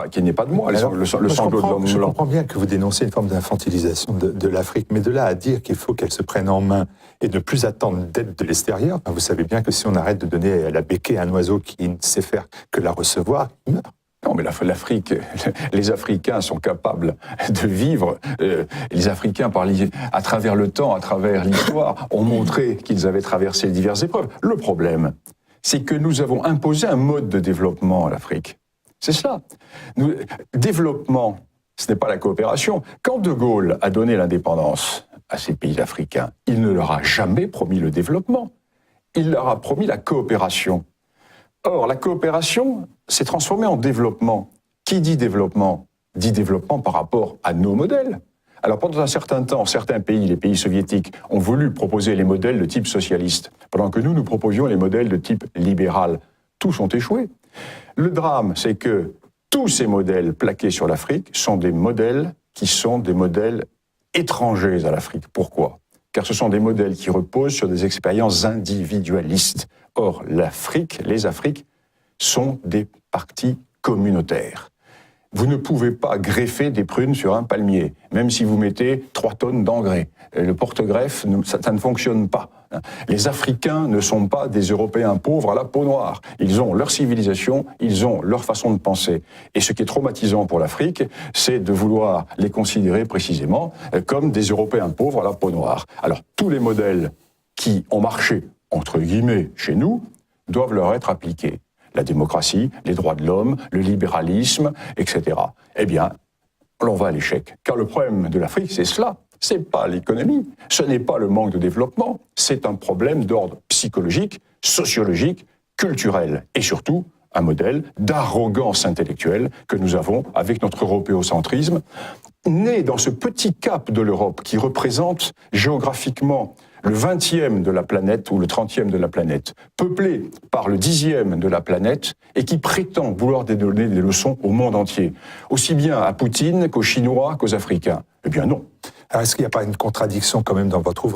Qui n'est pas de moi, Alors, le sanglot de l'homme je blanc. comprends bien que vous dénoncez une forme d'infantilisation de l'Afrique, mais de là à dire qu'il faut qu'elle se prenne en main et ne plus attendre d'aide de l'extérieur, vous savez bien que si on arrête de donner la béquille à un oiseau qui ne sait faire que la recevoir, il meurt. Non, mais l'Afrique, les Africains sont capables de vivre. Les Africains, à travers le temps, à travers l'histoire, ont montré qu'ils avaient traversé diverses épreuves. Le problème, c'est que nous avons imposé un mode de développement à l'Afrique. C'est cela. Développement, ce n'est pas la coopération. Quand De Gaulle a donné l'indépendance à ces pays africains, il ne leur a jamais promis le développement. Il leur a promis la coopération. Or, la coopération s'est transformée en développement. Qui dit développement par rapport à nos modèles. Alors, pendant un certain temps, certains pays, les pays soviétiques, ont voulu proposer les modèles de type socialiste, pendant que nous proposions les modèles de type libéral. Tous ont échoué. Le drame, c'est que tous ces modèles plaqués sur l'Afrique sont des modèles qui sont des modèles étrangers à l'Afrique. Pourquoi ? Car ce sont des modèles qui reposent sur des expériences individualistes. Or, les Afriques sont des partis communautaires. Vous ne pouvez pas greffer des prunes sur un palmier, même si vous mettez 3 tonnes d'engrais. Le porte-greffe, ça ne fonctionne pas. Les Africains ne sont pas des Européens pauvres à la peau noire. Ils ont leur civilisation, ils ont leur façon de penser. Et ce qui est traumatisant pour l'Afrique, c'est de vouloir les considérer précisément comme des Européens pauvres à la peau noire. Alors, tous les modèles qui ont marché, entre guillemets, chez nous, doivent leur être appliqués. La démocratie, les droits de l'homme, le libéralisme, etc. Eh bien, on va à l'échec. Car le problème de l'Afrique, c'est cela. Ce n'est pas l'économie, ce n'est pas le manque de développement, c'est un problème d'ordre psychologique, sociologique, culturel et surtout un modèle d'arrogance intellectuelle que nous avons avec notre européocentrisme, né dans ce petit cap de l'Europe qui représente géographiquement le 20e de la planète ou le 30e de la planète, peuplé par le 10e de la planète et qui prétend vouloir donner des leçons au monde entier, aussi bien à Poutine qu'aux Chinois qu'aux Africains. Eh bien non. Alors, est-ce qu'il n'y a pas une contradiction quand même dans votre ouvrage ?